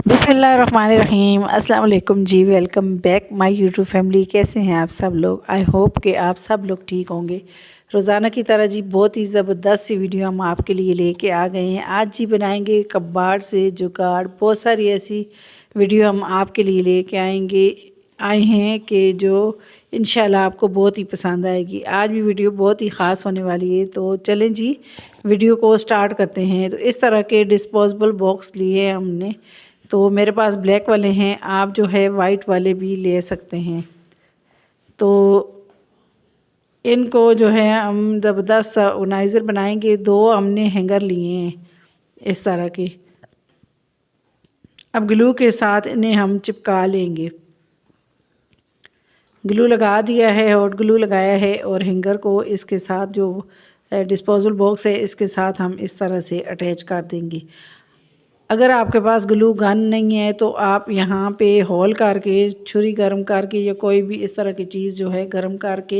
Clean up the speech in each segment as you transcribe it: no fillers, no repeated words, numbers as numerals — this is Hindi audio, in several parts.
बिस्मिल्लाहिर्रहमानिर्रहीम। अस्सलाम वालेकुम जी, welcome back my YouTube family. कैसे हैं आप सब लोग? आई होप कि आप सब लोग ठीक होंगे। रोज़ाना की तरह जी बहुत ही ज़बरदस्त सी वीडियो हम आपके लिए लेके आ गए हैं। आज जी बनाएंगे कबाड़ से जुगाड़। बहुत सारी ऐसी वीडियो हम आपके लिए लेके आए हैं कि जो इंशाल्लाह आपको बहुत ही पसंद आएगी। आज भी वीडियो बहुत ही ख़ास होने वाली है, तो चलें जी वीडियो को स्टार्ट करते हैं। तो इस तरह के डिस्पोजेबल बॉक्स लिए हमने, तो मेरे पास ब्लैक वाले हैं, आप जो है वाइट वाले भी ले सकते हैं। तो इनको जो है हम ज़बरदस्त सा ऑर्गेनाइज़र बनाएंगे। दो हमने हैंगर लिए हैं इस तरह के। अब ग्लू के साथ इन्हें हम चिपका लेंगे। ग्लू लगा दिया है, हॉट ग्लू लगाया है, और हैंगर को इसके साथ जो डिस्पोजेबल बॉक्स है इसके साथ हम इस तरह से अटैच कर देंगे। अगर आपके पास ग्लू गन नहीं है तो आप यहाँ पे होल करके छुरी गर्म करके या कोई भी इस तरह की चीज़ जो है गर्म करके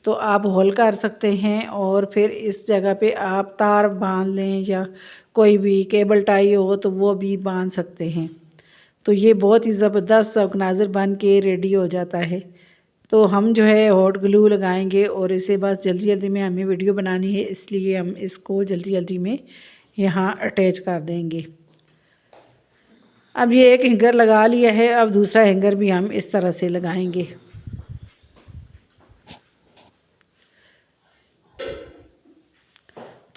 तो आप होल कर सकते हैं, और फिर इस जगह पे आप तार बांध लें या कोई भी केबल टाई हो तो वो भी बांध सकते हैं। तो ये बहुत ही ज़बरदस्त ऑर्गेनाइज़र बन के रेडी हो जाता है। तो हम जो है हॉट ग्लू लगाएंगे और इसे बस जल्दी जल्दी में हमें वीडियो बनानी है, इसलिए हम इसको जल्दी जल्दी में यहाँ अटैच कर देंगे। अब ये एक हैंगर लगा लिया है, अब दूसरा हैंगर भी हम इस तरह से लगाएंगे।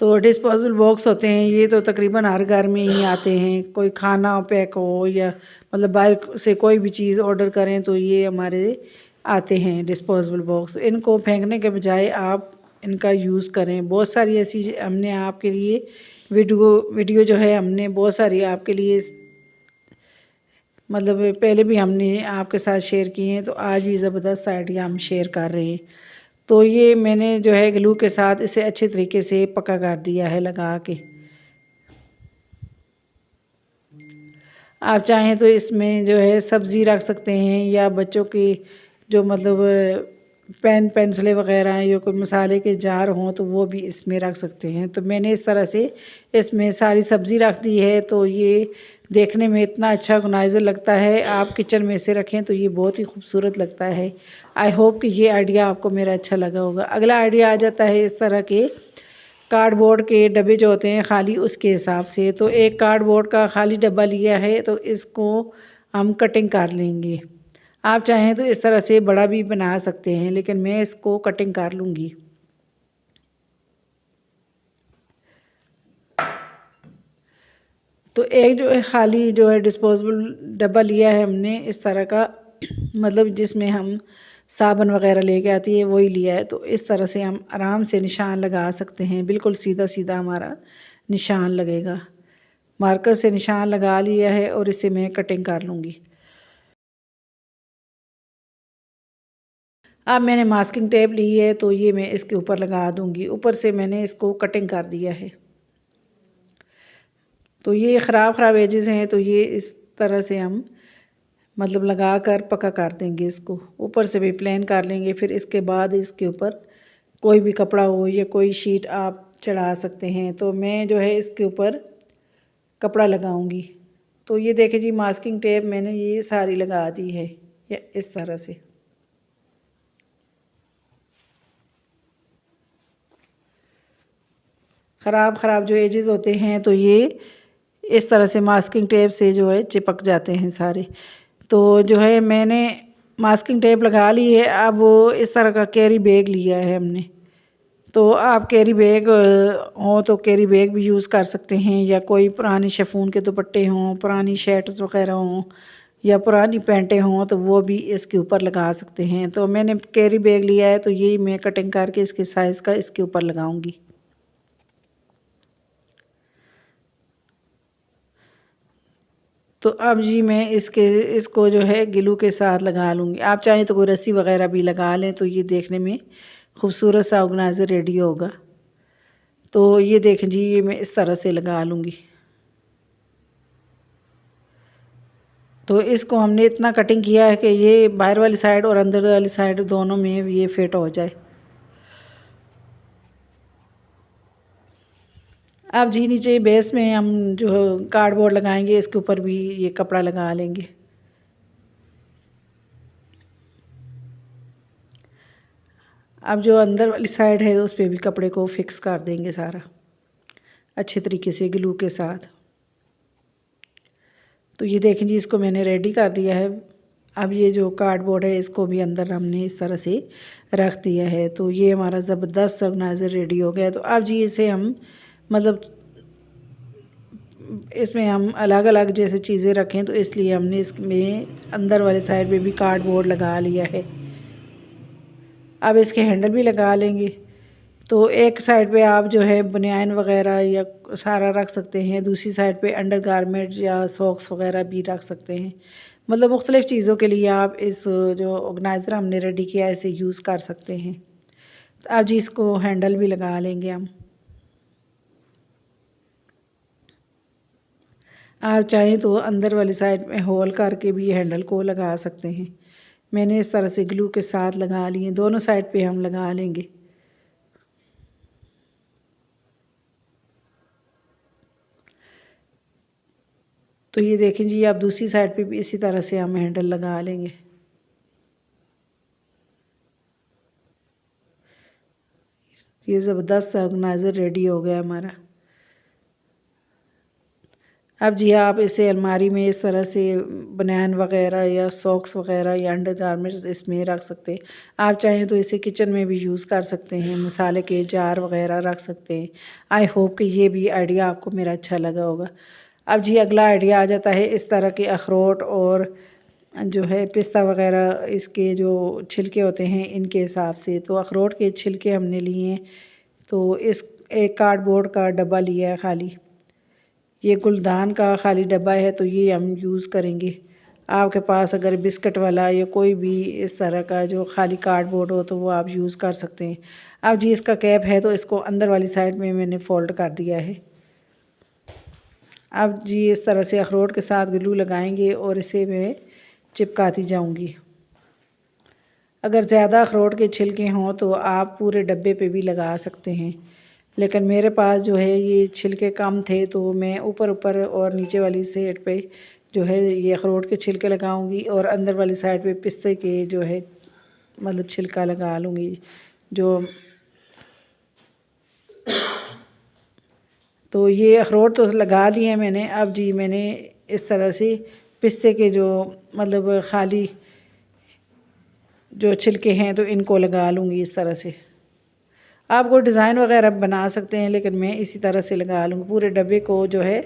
तो डिस्पोजेबल बॉक्स होते हैं ये तो तकरीबन हर घर में ही आते हैं। कोई खाना पैक हो या मतलब बाहर से कोई भी चीज़ ऑर्डर करें तो ये हमारे आते हैं डिस्पोजेबल बॉक्स। इनको फेंकने के बजाय आप इनका यूज़ करें। बहुत सारी ऐसी हमने आपके लिए वीडियो जो है हमने बहुत सारी आपके लिए मतलब पहले भी हमने आपके साथ शेयर किए हैं, तो आज भी ज़बरदस्त आइडिया हम शेयर कर रहे हैं। तो ये मैंने जो है ग्लू के साथ इसे अच्छे तरीके से पक्का कर दिया है लगा के। आप चाहें तो इसमें जो है सब्ज़ी रख सकते हैं या बच्चों की जो मतलब पेन पेंसिलें वगैरह या कोई मसाले के जार हों तो वो भी इसमें रख सकते हैं। तो मैंने इस तरह से इसमें सारी सब्ज़ी रख दी है, तो ये देखने में इतना अच्छा ऑर्गेनाइज़र लगता है। आप किचन में से रखें तो ये बहुत ही खूबसूरत लगता है। आई होप कि ये आइडिया आपको मेरा अच्छा लगा होगा। अगला आइडिया आ जाता है इस तरह के कार्डबोर्ड के डब्बे जो होते हैं खाली, उसके हिसाब से। तो एक कार्डबोर्ड का खाली डब्बा लिया है, तो इसको हम कटिंग कर लेंगे। आप चाहें तो इस तरह से बड़ा भी बना सकते हैं, लेकिन मैं इसको कटिंग कर लूँगी। तो एक जो है खाली जो है डिस्पोजेबल डब्बा लिया है हमने इस तरह का, मतलब जिसमें हम साबुन वगैरह लेके आती है वही लिया है। तो इस तरह से हम आराम से निशान लगा सकते हैं। बिल्कुल सीधा सीधा हमारा निशान लगेगा। मार्कर से निशान लगा लिया है और इसे मैं कटिंग कर लूँगी। अब मैंने मास्किंग टेप ली है, तो ये मैं इसके ऊपर लगा दूँगी। ऊपर से मैंने इसको कटिंग कर दिया है। तो ये ख़राब एजेस हैं, तो ये इस तरह से हम मतलब लगा कर पक्का कर देंगे इसको। ऊपर से भी प्लेन कर लेंगे, फिर इसके बाद इसके ऊपर कोई भी कपड़ा हो या कोई शीट आप चढ़ा सकते हैं। तो मैं जो है इसके ऊपर कपड़ा लगाऊंगी। तो ये देखें जी मास्किंग टेप मैंने ये सारी लगा दी है या इस तरह से। ख़राब जो एजेस होते हैं तो ये इस तरह से मास्किंग टेप से जो है चिपक जाते हैं सारे। तो जो है मैंने मास्किंग टेप लगा ली है। अब वो इस तरह का कैरी बैग लिया है हमने। तो आप कैरी बैग हो तो कैरी बैग भी यूज़ कर सकते हैं, या कोई पुरानी शिफॉन के दुपट्टे हों, पुरानी शर्ट्स वगैरह हों या पुरानी पैंटें हों तो वो भी इसके ऊपर लगा सकते हैं। तो मैंने कैरी बैग लिया है, तो यही मैं कटिंग करके इसके साइज़ का इसके ऊपर लगाऊंगी। तो अब जी मैं इसको जो है ग्लू के साथ लगा लूँगी। आप चाहें तो कोई रस्सी वगैरह भी लगा लें, तो ये देखने में खूबसूरत सा ऑर्गेनाइज़र रेडी होगा। तो ये देखें जी ये मैं इस तरह से लगा लूँगी। तो इसको हमने इतना कटिंग किया है कि ये बाहर वाली साइड और अंदर वाली साइड दोनों में ये फिट हो जाए। अब जी नीचे बेस में हम जो कार्डबोर्ड लगाएंगे, इसके ऊपर भी ये कपड़ा लगा लेंगे। अब जो अंदर वाली साइड है उस पर भी कपड़े को फिक्स कर देंगे सारा अच्छे तरीके से ग्लू के साथ। तो ये देखें जी, इसको मैंने रेडी कर दिया है। अब ये जो कार्डबोर्ड है इसको भी अंदर हमने इस तरह से रख दिया है। तो ये हमारा ज़बरदस्त ऑर्गेनाइज़र रेडी हो गया। तो अब जी इसे हम मतलब इसमें हम अलग अलग जैसे चीज़ें रखें, तो इसलिए हमने इसमें अंदर वाले साइड पे भी कार्डबोर्ड लगा लिया है। अब इसके हैंडल भी लगा लेंगे। तो एक साइड पे आप जो है बनियान वगैरह या सारा रख सकते हैं, दूसरी साइड पे अंडरगारमेंट या सॉक्स वगैरह भी रख सकते हैं। मतलब मुख्तलिफ़ चीज़ों के लिए आप इस जो ऑर्गेनाइज़र हमने रेडी किया है इसे यूज़ कर सकते हैं। तो अब जी इसको हैंडल भी लगा लेंगे हम। आप चाहें तो अंदर वाली साइड में होल करके भी हैंडल को लगा सकते हैं। मैंने इस तरह से ग्लू के साथ लगा लिए, दोनों साइड पे हम लगा लेंगे। तो ये देखें जी, आप दूसरी साइड पे भी इसी तरह से हम हैंडल लगा लेंगे। ये ज़बरदस्त ऑर्गेनाइज़र रेडी हो गया हमारा। अब जी आप इसे अलमारी में इस तरह से बनियान वगैरह या सॉक्स वगैरह या अंडरगारमेंट्स इसमें रख सकते हैं। आप चाहें तो इसे किचन में भी यूज़ कर सकते हैं, मसाले के जार वगैरह रख सकते हैं। आई होप कि ये भी आइडिया आपको मेरा अच्छा लगा होगा। अब जी अगला आइडिया आ जाता है इस तरह के अखरोट और जो है पिस्ता वगैरह इसके जो छिलके होते हैं इनके हिसाब से। तो अखरोट के छिलके हमने लिए हैं, तो इस एक कार्डबोर्ड का डब्बा लिया है खाली। ये गुलदान का खाली डब्बा है, तो ये हम यूज़ करेंगे। आपके पास अगर बिस्किट वाला या कोई भी इस तरह का जो खाली कार्डबोर्ड हो तो वो आप यूज़ कर सकते हैं। अब जी इसका कैप है, तो इसको अंदर वाली साइड में मैंने फ़ोल्ड कर दिया है। अब जी इस तरह से अखरोट के साथ ग्लू लगाएंगे और इसे मैं चिपकाती जाऊंगी। अगर ज़्यादा अखरोट के छिलके हों तो आप पूरे डब्बे पे भी लगा सकते हैं, लेकिन मेरे पास जो है ये छिलके कम थे, तो मैं ऊपर ऊपर और नीचे वाली साइड पे जो है ये अखरोट के छिलके लगाऊंगी और अंदर वाली साइड पे पिस्ते के जो है मतलब छिलका लगा लूँगी जो। तो ये अखरोट तो लगा लिए मैंने। अब जी मैंने इस तरह से पिस्ते के जो मतलब खाली जो छिलके हैं तो इनको लगा लूँगी इस तरह से। आप कोई डिज़ाइन वगैरह बना सकते हैं, लेकिन मैं इसी तरह से लगा लूँगी। पूरे डब्बे को जो है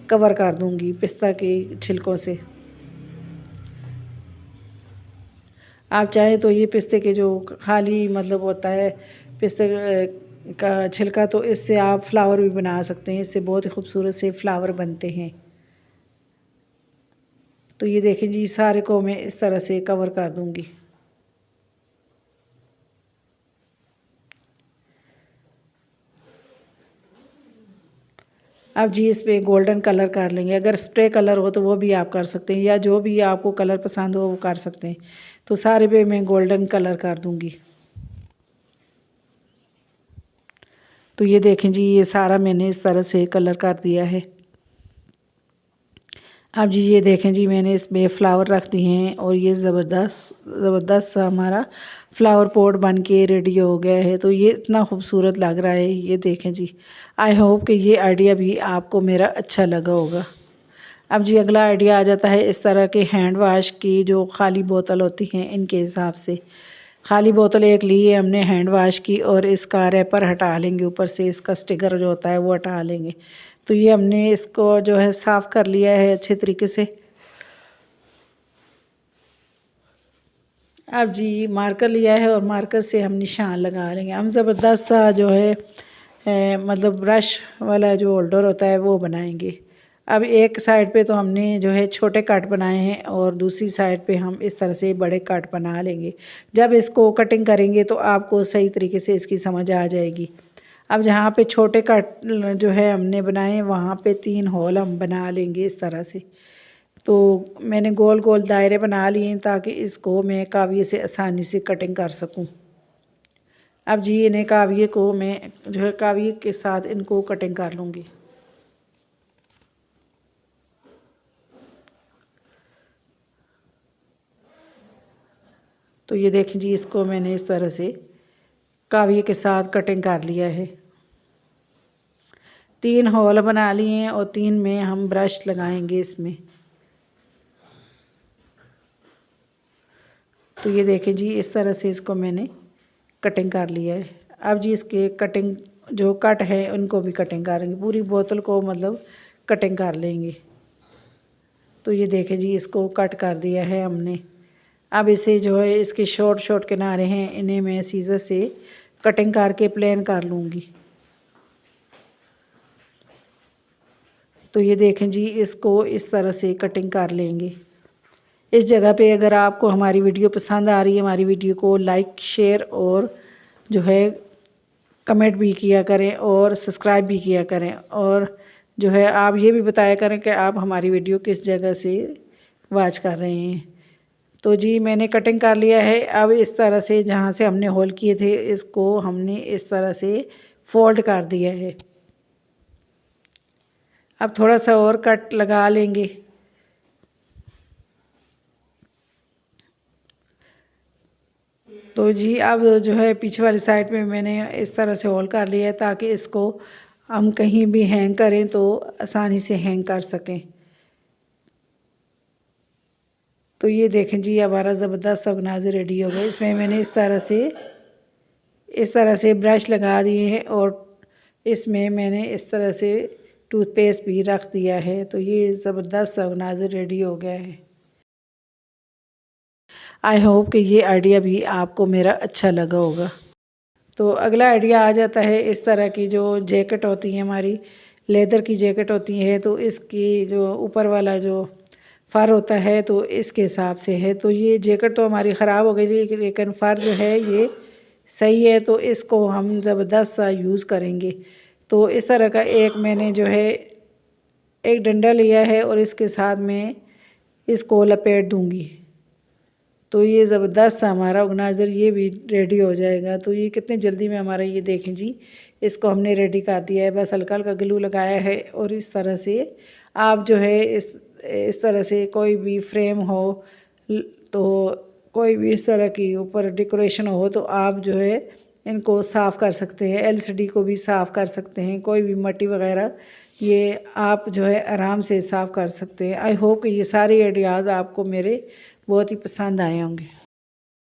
कवर कर दूँगी पिस्ता के छिलकों से। आप चाहें तो ये पिस्ते के जो खाली मतलब होता है पिस्ते का छिलका, तो इससे आप फ्लावर भी बना सकते हैं। इससे बहुत ही खूबसूरत से फ्लावर बनते हैं। तो ये देखें जी, सारे को मैं इस तरह से कवर कर दूँगी। अब जी इस पर गोल्डन कलर कर लेंगे। अगर स्प्रे कलर हो तो वो भी आप कर सकते हैं, या जो भी आपको कलर पसंद हो वो कर सकते हैं। तो सारे पे मैं गोल्डन कलर कर दूँगी। तो ये देखें जी, ये सारा मैंने इस तरह से कलर कर दिया है। अब जी ये देखें जी, मैंने इसमें फ़्लावर रख दिए हैं और ये ज़बरदस्त सा हमारा फ़्लावर पॉट बन के रेडी हो गया है। तो ये इतना खूबसूरत लग रहा है, ये देखें जी। आई होप कि ये आइडिया भी आपको मेरा अच्छा लगा होगा। अब जी अगला आइडिया आ जाता है इस तरह के हैंड वाश की जो खाली बोतल होती हैं इनके हिसाब से। खाली बोतल एक ली है हमने हैंड वाश की, और इसका रैपर हटा लेंगे, ऊपर से इसका स्टिकर जो होता है वो हटा लेंगे। तो ये हमने इसको जो है साफ़ कर लिया है अच्छे तरीके से। अब जी मार्कर लिया है और मार्कर से हम निशान लगा लेंगे। हम ज़बरदस्त सा जो है मतलब ब्रश वाला जो होल्डर होता है वो बनाएंगे। अब एक साइड पे तो हमने जो है छोटे कट बनाए हैं और दूसरी साइड पे हम इस तरह से बड़े कट बना लेंगे। जब इसको कटिंग करेंगे तो आपको सही तरीके से इसकी समझ आ जाएगी। अब जहाँ पे छोटे कट जो है हमने बनाए वहाँ पे 3 होल हम बना लेंगे इस तरह से। तो मैंने गोल गोल दायरे बना लिए हैं ताकि इसको मैं काविये से आसानी से कटिंग कर सकूं। अब जी इन्हें काविये को मैं जो है काविये के साथ इनको कटिंग कर लूँगी। तो ये देखें जी, इसको मैंने इस तरह से काविये के साथ कटिंग कर लिया है। 3 होल बना लिए हैं और 3 में हम ब्रश लगाएंगे इसमें। तो ये देखें जी, इस तरह से इसको मैंने कटिंग कर लिया है। अब जी इसके कटिंग जो कट है उनको भी कटिंग करेंगे, पूरी बोतल को मतलब कटिंग कर लेंगे। तो ये देखें जी, इसको कट कर दिया है हमने। अब इसे जो है इसके शॉर्ट शॉर्ट किनारे हैं, इन्हें मैं सीजर से कटिंग करके प्लेन कर लूँगी। तो ये देखें जी, इसको इस तरह से कटिंग कर लेंगे। इस जगह पे अगर आपको हमारी वीडियो पसंद आ रही है, हमारी वीडियो को लाइक शेयर और जो है कमेंट भी किया करें और सब्सक्राइब भी किया करें, और जो है आप ये भी बताया करें कि आप हमारी वीडियो किस जगह से वॉच कर रहे हैं। तो जी मैंने कटिंग कर लिया है। अब इस तरह से जहाँ से हमने होल किए थे इसको हमने इस तरह से फोल्ड कर दिया है। अब थोड़ा सा और कट लगा लेंगे। तो जी अब जो है पीछे वाली साइड में मैंने इस तरह से होल कर लिया है ताकि इसको हम कहीं भी हैंग करें तो आसानी से हैंग कर सकें। तो ये देखें जी, हमारा ज़बरदस्त ऑर्गेनाइज़र रेडी हो गया। इसमें मैंने इस तरह से ब्रश लगा दिए हैं और इसमें मैंने इस तरह से टूथपेस्ट भी रख दिया है। तो ये ज़बरदस्त ऑर्गेनाइज़र रेडी हो गया है। आई होप कि ये आइडिया भी आपको मेरा अच्छा लगा होगा। तो अगला आइडिया आ जाता है, इस तरह की जो जैकेट होती है हमारी लेदर की जैकेट होती है, तो इसकी जो ऊपर वाला जो फ़र होता है तो इसके हिसाब से है। तो ये जैकेट तो हमारी ख़राब हो गई लेकिन फ़र जो है ये सही है, तो इसको हम ज़बरदस्त सा यूज़ करेंगे। तो इस तरह का एक मैंने जो है एक डंडा लिया है और इसके साथ में इसको लपेट दूँगी। तो ये ज़बरदस्त सा हमारा ऑर्गेनाइज़र ये भी रेडी हो जाएगा। तो ये कितने जल्दी में हमारा, ये देखें जी, इसको हमने रेडी कर दिया है। बस हल्का हल्का ग्लू लगाया है और इस तरह से आप जो है इस तरह से कोई भी फ्रेम हो तो कोई भी इस तरह की ऊपर डेकोरेशन हो तो आप जो है इनको साफ़ कर सकते हैं। एलसीडी को भी साफ़ कर सकते हैं, कोई भी मट्टी वगैरह ये आप जो है आराम से साफ़ कर सकते हैं। आई होप कि ये सारे आइडियाज़ आपको मेरे बहुत ही पसंद आए होंगे।